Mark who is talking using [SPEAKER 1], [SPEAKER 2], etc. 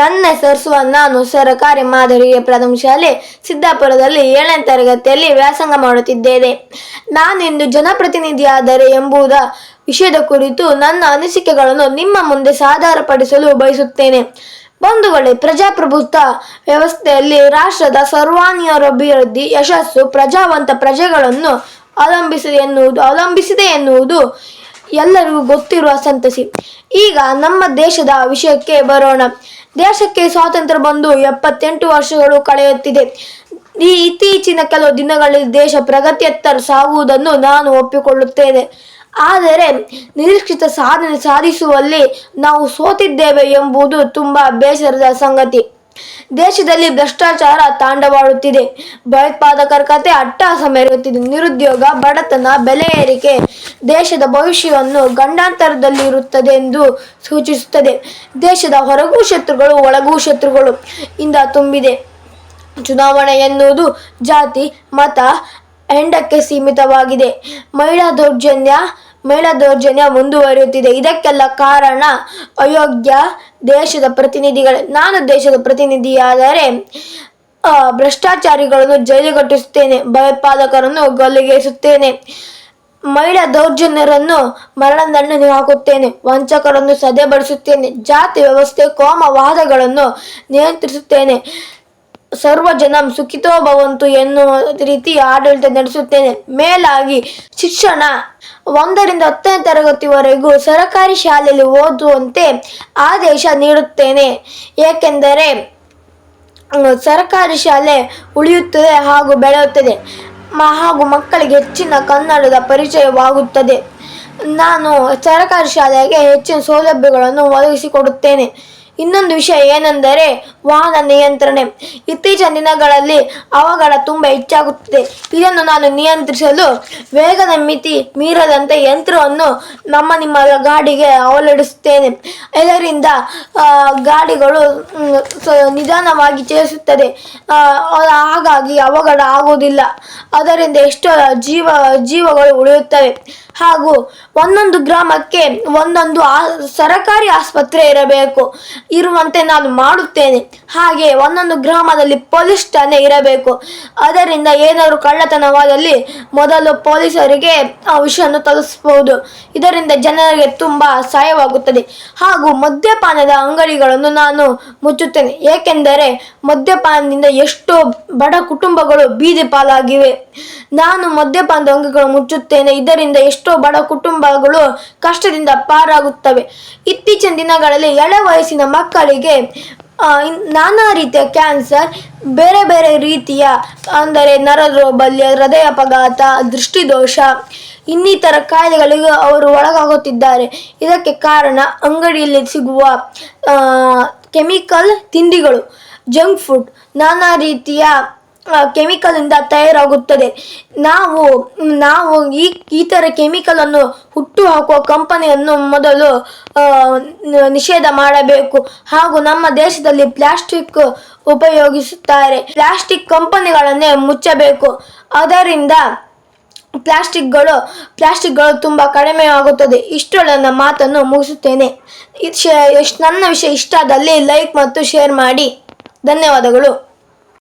[SPEAKER 1] ನನ್ನ ಹೆಸರು ನಾನು ಸರಕಾರಿ ಮಾದರಿ ಪ್ರಥಮ ಶಾಲೆ ಸಿದ್ದಾಪುರದಲ್ಲಿ 7ನೇ ತರಗತಿಯಲ್ಲಿ ವ್ಯಾಸಂಗ ಮಾಡುತ್ತಿದ್ದೇನೆ. ನಾನಿಂದು ಜನಪ್ರತಿನಿಧಿಯಾದರೆ ಎಂಬುದ ವಿಷಯದ ಕುರಿತು ನನ್ನ ಅನಿಸಿಕೆಗಳನ್ನು ನಿಮ್ಮ ಮುಂದೆ ಸಾದರಪಡಿಸಲು ಬಯಸುತ್ತೇನೆ. ಬಂಧುಗಳೇ, ಪ್ರಜಾಪ್ರಭುತ್ವ ವ್ಯವಸ್ಥೆಯಲ್ಲಿ ರಾಷ್ಟ್ರದ ಸರ್ವಾಂಗೀಣ ಯಶಸ್ಸು ಪ್ರಜಾವಂತ ಪ್ರಜೆಗಳನ್ನು ಅವಲಂಬಿಸಿದೆ ಎನ್ನುವುದು ಎಲ್ಲರಿಗೂ ಗೊತ್ತಿರುವ ಸಂತತಿ. ಈಗ ನಮ್ಮ ದೇಶದ ವಿಷಯಕ್ಕೆ ಬರೋಣ. ದೇಶಕ್ಕೆ ಸ್ವಾತಂತ್ರ್ಯ ಬಂದು 78 ವರ್ಷಗಳು ಕಳೆಯುತ್ತಿದೆ. ಈ ಇತ್ತೀಚಿನ ಕೆಲವು ದಿನಗಳಲ್ಲಿ ದೇಶ ಪ್ರಗತಿಯತ್ತ ಸಾಗುವುದನ್ನು ನಾನು ಒಪ್ಪಿಕೊಳ್ಳುತ್ತೇನೆ. ಆದರೆ ನಿರೀಕ್ಷಿತ ಸಾಧನೆ ಸಾಧಿಸುವಲ್ಲಿ ನಾವು ಸೋತಿದ್ದೇವೆ ಎಂಬುದು ತುಂಬ ಬೇಸರದ ಸಂಗತಿ. ದೇಶದಲ್ಲಿ ಭ್ರಷ್ಟಾಚಾರ ತಾಂಡವಾಡುತ್ತಿದೆ. ಭಯೋತ್ಪಾದಕರ ಕತೆ ಅಟ್ಟಹಾಸ ಮೆರೆಯುತ್ತಿದೆ. ನಿರುದ್ಯೋಗ, ಬಡತನ, ಬೆಲೆ ಏರಿಕೆ ದೇಶದ ಭವಿಷ್ಯವನ್ನು ಗಂಡಾಂತರದಲ್ಲಿರುತ್ತದೆ ಎಂದು ಸೂಚಿಸುತ್ತದೆ. ದೇಶದ ಹೊರಗೂ ಶತ್ರುಗಳು, ಒಳಗೂ ಶತ್ರುಗಳು ಇಂದ ತುಂಬಿದೆ. ಚುನಾವಣೆ ಎನ್ನುವುದು ಜಾತಿ, ಮತ, ಹೆಂಡಕ್ಕೆ ಸೀಮಿತವಾಗಿದೆ. ಮಹಿಳಾ ದೌರ್ಜನ್ಯ ಮುಂದುವರಿಯುತ್ತಿದೆ. ಇದಕ್ಕೆಲ್ಲ ಕಾರಣ ಅಯೋಗ್ಯ ದೇಶದ ಪ್ರತಿನಿಧಿಗಳೇ. ನಾನು ದೇಶದ ಪ್ರತಿನಿಧಿಯಾದರೆ ಭ್ರಷ್ಟಾಚಾರಿಗಳನ್ನು ಜೈಲಿಗಟ್ಟಿಸುತ್ತೇನೆ, ಭಯೋತ್ಪಾದಕರನ್ನು ಗಲ್ಲಿಗೇರಿಸುತ್ತೇನೆ, ಮಹಿಳಾ ದೌರ್ಜನ್ಯರನ್ನು ಮರಣದಂಡನೆ ಹಾಕುತ್ತೇನೆ, ವಂಚಕರನ್ನು ಸದೆಬಡಿಸುತ್ತೇನೆ, ಜಾತಿ ವ್ಯವಸ್ಥೆ, ಕೋಮವಾದಗಳನ್ನು ನಿಯಂತ್ರಿಸುತ್ತೇನೆ, ಸರ್ವ ಜನಂ ಸುಖಿತೋ ಭವಂತು ಎನ್ನುವ ರೀತಿ ಆಡಳಿತ ನಡೆಸುತ್ತೇನೆ. ಮೇಲಾಗಿ ಶಿಕ್ಷಣ 1ರಿಂದ 10ನೇ ತರಗತಿವರೆಗೂ ಸರಕಾರಿ ಶಾಲೆಯಲ್ಲಿ ಓದುವಂತೆ ಆದೇಶ ನೀಡುತ್ತೇನೆ. ಏಕೆಂದರೆ ಸರಕಾರಿ ಶಾಲೆ ಉಳಿಯುತ್ತದೆ ಹಾಗೂ ಬೆಳೆಯುತ್ತದೆ ಹಾಗೂ ಮಕ್ಕಳಿಗೆ ಹೆಚ್ಚಿನ ಕನ್ನಡದ ಪರಿಚಯವಾಗುತ್ತದೆ. ನಾನು ಸರಕಾರಿ ಶಾಲೆಗೆ ಹೆಚ್ಚಿನ ಸೌಲಭ್ಯಗಳನ್ನು ಒದಗಿಸಿಕೊಡುತ್ತೇನೆ. ಇನ್ನೊಂದು ವಿಷಯ ಏನೆಂದರೆ ವಾಹನ ನಿಯಂತ್ರಣೆ. ಇತ್ತೀಚಿನ ದಿನಗಳಲ್ಲಿ ಅವಘಡ ತುಂಬ ಹೆಚ್ಚಾಗುತ್ತಿದೆ. ಇದನ್ನು ನಾನು ನಿಯಂತ್ರಿಸಲು ವೇಗದ ಮಿತಿ ಮೀರದಂತೆ ಯಂತ್ರವನ್ನು ನಿಮ್ಮ ಗಾಡಿಗೆ ಅಳವಡಿಸುತ್ತೇನೆ. ಇದರಿಂದ ಗಾಡಿಗಳು ನಿಧಾನವಾಗಿ ಚಲಿಸುತ್ತದೆ, ಹಾಗಾಗಿ ಅವಘಡ ಆಗುವುದಿಲ್ಲ. ಅದರಿಂದ ಎಷ್ಟೋ ಜೀವಗಳು ಉಳಿಯುತ್ತವೆ. ಹಾಗೂ ಒಂದೊಂದು ಗ್ರಾಮಕ್ಕೆ ಒಂದೊಂದು ಸರಕಾರಿ ಆಸ್ಪತ್ರೆ ಇರುವಂತೆ ನಾನು ಮಾಡುತ್ತೇನೆ. ಹಾಗೆ ಒಂದೊಂದು ಗ್ರಾಮದಲ್ಲಿ ಪೊಲೀಸ್ ಠಾಣೆ ಇರಬೇಕು. ಅದರಿಂದ ಏನಾದರೂ ಕಳ್ಳತನವಾದಲ್ಲಿ ಮೊದಲು ಪೊಲೀಸರಿಗೆ ಆ ವಿಷಯವನ್ನು ತಲುಪಿಸಬಹುದು. ಇದರಿಂದ ಜನರಿಗೆ ತುಂಬ ಸಹಾಯವಾಗುತ್ತದೆ. ಹಾಗೂ ಮದ್ಯಪಾನದ ಅಂಗಡಿಗಳನ್ನು ನಾನು ಮುಚ್ಚುತ್ತೇನೆ. ಏಕೆಂದರೆ ಮದ್ಯಪಾನದಿಂದ ಎಷ್ಟೋ ಬಡ ಕುಟುಂಬಗಳು ಬೀದಿ ಪಾಲಾಗಿವೆ. ನಾನು ಮದ್ಯಪಾನದ ಅಂಗಡಿಗಳನ್ನು ಮುಚ್ಚುತ್ತೇನೆ. ಇದರಿಂದ ಎಷ್ಟೋ ಬಡ ಕುಟುಂಬಗಳು ಕಷ್ಟದಿಂದ ಪಾರಾಗುತ್ತವೆ. ಇತ್ತೀಚಿನ ದಿನಗಳಲ್ಲಿ ಎಳೆ ವಯಸ್ಸಿನ ಮಕ್ಕಳಿಗೆ ನಾನಾ ರೀತಿಯ ಕ್ಯಾನ್ಸರ್, ಬೇರೆ ಬೇರೆ ರೀತಿಯ ಅಂದರೆ ನರದೌರ್ಬಲ್ಯ, ಹೃದಯ ಅಪಘಾತ, ದೃಷ್ಟಿದೋಷ ಇನ್ನಿತರ ಕಾಯಿಲೆಗಳಿಗೆ ಅವರು ಒಳಗಾಗುತ್ತಿದ್ದಾರೆ. ಇದಕ್ಕೆ ಕಾರಣ ಅಂಗಡಿಯಲ್ಲಿ ಸಿಗುವ ಕೆಮಿಕಲ್ ತಿಂಡಿಗಳು, ಜಂಕ್ ಫುಡ್, ನಾನಾ ರೀತಿಯ ಕೆಮಿಕಲಿಂದ ತಯಾರಾಗುತ್ತದೆ. ನಾವು ಈ ಥರ ಕೆಮಿಕಲನ್ನು ಹುಟ್ಟುಹಾಕುವ ಕಂಪನಿಯನ್ನು ಮೊದಲು ನಿಷೇಧ ಮಾಡಬೇಕು. ಹಾಗೂ ನಮ್ಮ ದೇಶದಲ್ಲಿ ಪ್ಲಾಸ್ಟಿಕ್ ಉಪಯೋಗಿಸುತ್ತಾರೆ. ಪ್ಲಾಸ್ಟಿಕ್ ಕಂಪನಿಗಳನ್ನೇ ಮುಚ್ಚಬೇಕು. ಅದರಿಂದ ಪ್ಲಾಸ್ಟಿಕ್ಗಳು ತುಂಬ ಕಡಿಮೆ ಆಗುತ್ತದೆ. ಇಷ್ಟು ನನ್ನ ಮಾತನ್ನು ಮುಗಿಸುತ್ತೇನೆ. ನನ್ನ ವಿಷಯ ಇಷ್ಟ ಆದಲ್ಲಿ ಲೈಕ್ ಮತ್ತು ಶೇರ್ ಮಾಡಿ. ಧನ್ಯವಾದಗಳು.